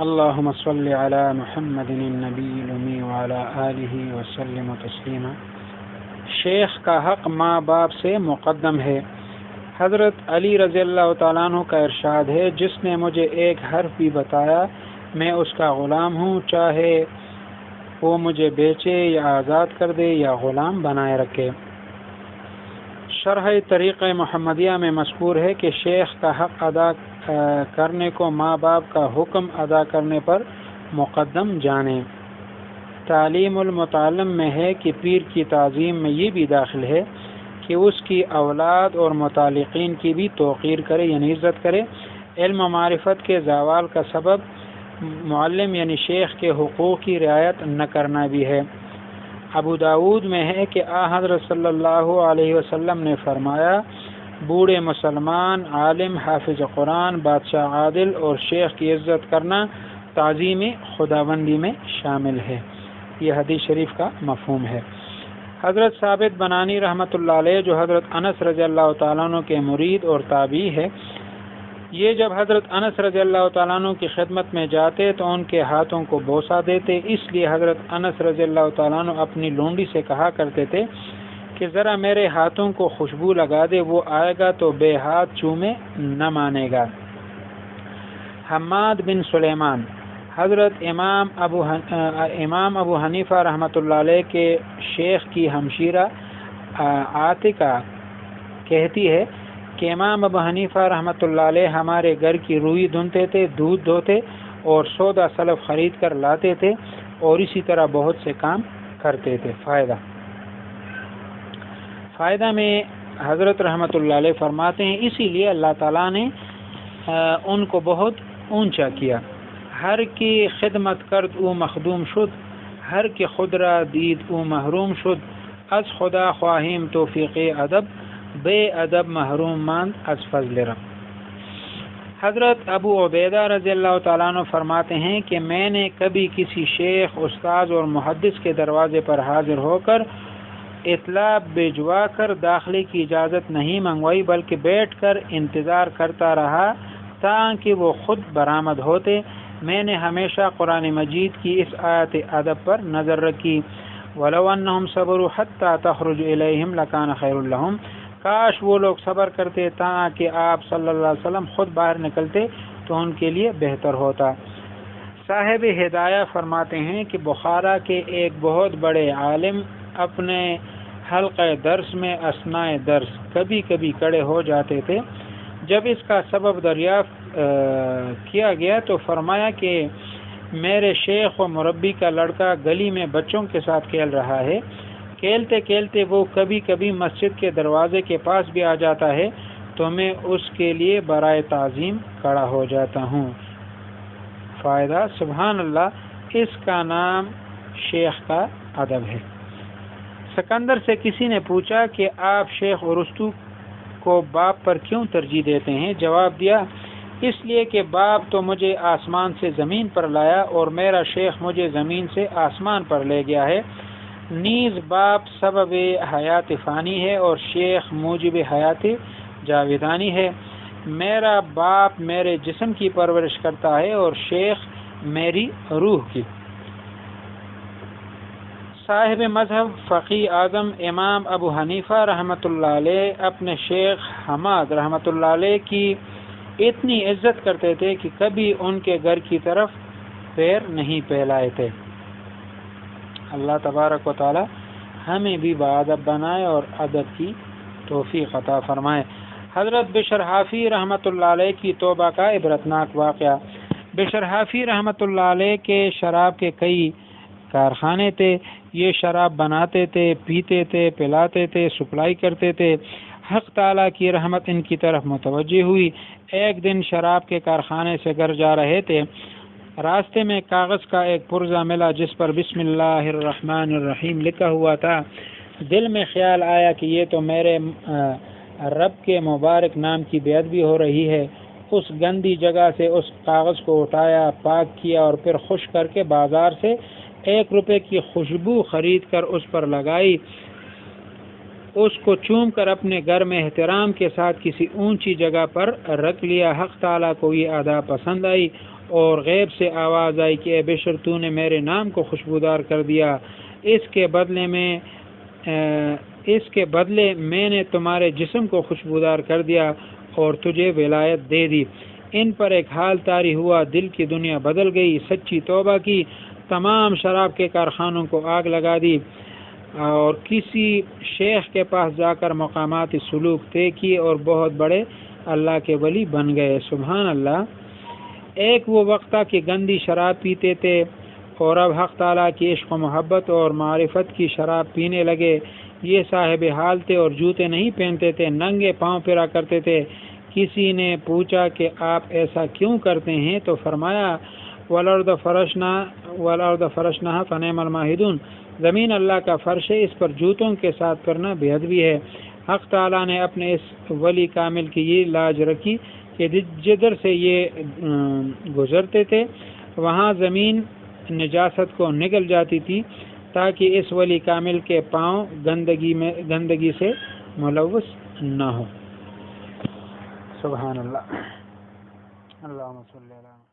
اللهم صل على محمد النبی الأمی وعلى آلہ وسلم تسلیما۔ شیخ کا حق ماں باپ سے مقدم ہے۔ حضرت علی رضی اللہ تعالیٰ عنہ کا ارشاد ہے، جس نے مجھے ایک حرف بھی بتایا میں اس کا غلام ہوں، چاہے وہ مجھے بیچے یا آزاد کر دے یا غلام بنائے رکھے۔ شرح طریقہ محمدیہ میں مذکور ہے کہ شیخ کا حق ادا کرنے کو ماں باپ کا حکم ادا کرنے پر مقدم جانیں۔ تعلیم المتعلم میں ہے کہ پیر کی تعظیم میں یہ بھی داخل ہے کہ اس کی اولاد اور متعلقین کی بھی توقیر کرے یعنی عزت کرے۔ علم و معرفت کے زوال کا سبب معلم یعنی شیخ کے حقوق کی رعایت نہ کرنا بھی ہے۔ ابو داود میں ہے کہ حضرت صلی اللہ علیہ وسلم نے فرمایا، بوڑھے مسلمان، عالم، حافظ قرآن، بادشاہ عادل اور شیخ کی عزت کرنا تعظیم خداوندی میں شامل ہے۔ یہ حدیث شریف کا مفہوم ہے۔ حضرت ثابت بنانی رحمۃ اللہ علیہ، جو حضرت انس رضی اللہ تعالیٰ عنہ کے مرید اور تابعی ہے، یہ جب حضرت انس رضی اللہ تعالیٰ عنہ کی خدمت میں جاتے تو ان کے ہاتھوں کو بوسہ دیتے، اس لیے حضرت انس رضی اللہ تعالیٰ عنہ اپنی لونڈی سے کہا کرتے تھے کہ ذرا میرے ہاتھوں کو خوشبو لگا دے، وہ آئے گا تو بے ہاتھ چومے نہ مانے گا۔ حماد بن سلیمان، حضرت امام ابو حنیفہ رحمۃ اللہ علیہ کے شیخ کی ہمشیرہ عاتقہ کہتی ہے کہ امام ابو حنیفہ رحمۃ اللہ علیہ ہمارے گھر کی روئی دھنتے تھے، دودھ دھوتے اور سودا سلف خرید کر لاتے تھے اور اسی طرح بہت سے کام کرتے تھے۔ فائدہ میں حضرت رحمۃ اللہ علیہ فرماتے ہیں، اسی لیے اللہ تعالیٰ نے ان کو بہت اونچا کیا۔ ہر کی خدمت کرد او مخدوم شد، ہر کی خود را دید او محروم شد، از خدا خواہیم توفیق ادب، بے ادب محروم ماند از فضل رب۔ حضرت ابو عبیدہ رضی اللہ تعالیٰ عنہ فرماتے ہیں کہ میں نے کبھی کسی شیخ، استاذ اور محدث کے دروازے پر حاضر ہو کر اطلاع بھجوا کر داخلے کی اجازت نہیں منگوائی، بلکہ بیٹھ کر انتظار کرتا رہا تاکہ وہ خود برآمد ہوتے۔ میں نے ہمیشہ قرآن مجید کی اس آیت ادب پر نظر رکھی، وَلَوْ أَنَّهُمْ صَبَرُوا حَتَّى تَخْرُجُ إِلَيْهِمْ لَكَانَ خَيْرٌ لَهُمْ، کاش وہ لوگ صبر کرتے تاکہ آپ صلی اللہ علیہ وسلم خود باہر نکلتے تو ان کے لیے بہتر ہوتا۔ صاحب ہدایہ فرماتے ہیں کہ بخارا کے ایک بہت بڑے عالم اپنے حلقہ درس میں اثناء درس کبھی کبھی کھڑے ہو جاتے تھے۔ جب اس کا سبب دریافت کیا گیا تو فرمایا کہ میرے شیخ و مربی کا لڑکا گلی میں بچوں کے ساتھ کھیل رہا ہے، کھیلتے کھیلتے وہ کبھی کبھی مسجد کے دروازے کے پاس بھی آ جاتا ہے تو میں اس کے لیے برائے تعظیم کھڑا ہو جاتا ہوں۔ فائدہ، سبحان اللہ، اس کا نام شیخ کا ادب ہے۔ سکندر سے کسی نے پوچھا کہ آپ شیخ ارسطو کو باپ پر کیوں ترجیح دیتے ہیں؟ جواب دیا، اس لیے کہ باپ تو مجھے آسمان سے زمین پر لایا اور میرا شیخ مجھے زمین سے آسمان پر لے گیا ہے۔ نیز باپ سبب حیات فانی ہے اور شیخ موجب حیات جاویدانی ہے۔ میرا باپ میرے جسم کی پرورش کرتا ہے اور شیخ میری روح کی۔ صاحب مذہب فقی اعظم امام ابو حنیفہ رحمۃ اللہ علیہ اپنے شیخ حماد رحمۃ اللہ علیہ کی اتنی عزت کرتے تھے کہ کبھی ان کے گھر کی طرف پیر نہیں پھیلائے تھے۔ اللہ تبارک و تعالی ہمیں بھی باادب بنائے اور ادب کی توفیق عطا فرمائے۔ حضرت بشر حافی رحمۃ اللہ علیہ کی توبہ کا عبرتناک واقعہ۔ بشر حافی رحمۃ اللہ علیہ کے شراب کے کئی کارخانے تھے، یہ شراب بناتے تھے، پیتے تھے، پلاتے تھے، سپلائی کرتے تھے۔ حق تعالیٰ کی رحمت ان کی طرف متوجہ ہوئی۔ ایک دن شراب کے کارخانے سے گھر جا رہے تھے، راستے میں کاغذ کا ایک پرزہ ملا جس پر بسم اللہ الرحمن الرحیم لکھا ہوا تھا۔ دل میں خیال آیا کہ یہ تو میرے رب کے مبارک نام کی بے ادبی ہو رہی ہے۔ اس گندی جگہ سے اس کاغذ کو اٹھایا، پاک کیا اور پھر خشک کر کے بازار سے 1 روپے کی خوشبو خرید کر اس پر لگائی۔ اس کو چوم کر اپنے گھر میں احترام کے ساتھ کسی اونچی جگہ پر رکھ لیا۔ حق تعالیٰ کو یہ ادا پسند آئی اور غیب سے آواز آئی کہ اے بشر تو نے میرے نام کو خوشبودار کر دیا، اس کے بدلے میں نے تمہارے جسم کو خوشبودار کر دیا اور تجھے ولایت دے دی۔ ان پر ایک حال طاری ہوا، دل کی دنیا بدل گئی، سچی توبہ کی، تمام شراب کے کارخانوں کو آگ لگا دی اور کسی شیخ کے پاس جا کر مقامات سلوک طے کیے اور بہت بڑے اللہ کے ولی بن گئے۔ سبحان اللہ۔ ایک وہ وقت تھا کہ گندی شراب پیتے تھے اور اب حق تعالیٰ کی عشق و محبت اور معرفت کی شراب پینے لگے۔ یہ صاحب حال تھے اور جوتے نہیں پہنتے تھے، ننگے پاؤں پھرا کرتے تھے۔ کسی نے پوچھا کہ آپ ایسا کیوں کرتے ہیں تو فرمایا وَالْأَرْضَ فَرَشْنَاهَا فَنِعْمَ الْمَاهِدُونَ، زمین اللہ کا فرش ہے، اس پر جوتوں کے ساتھ کرنا بے ادبی ہے۔ حق تعالیٰ نے اپنے اس ولی کامل کی یہ لاج رکھی کہ جدھر سے یہ گزرتے تھے وہاں زمین نجاست کو نگل جاتی تھی تاکہ اس ولی کامل کے پاؤں گندگی سے ملوث نہ ہو۔ سبحان اللہ۔ اللہم صلی اللہ علیہ وسلم۔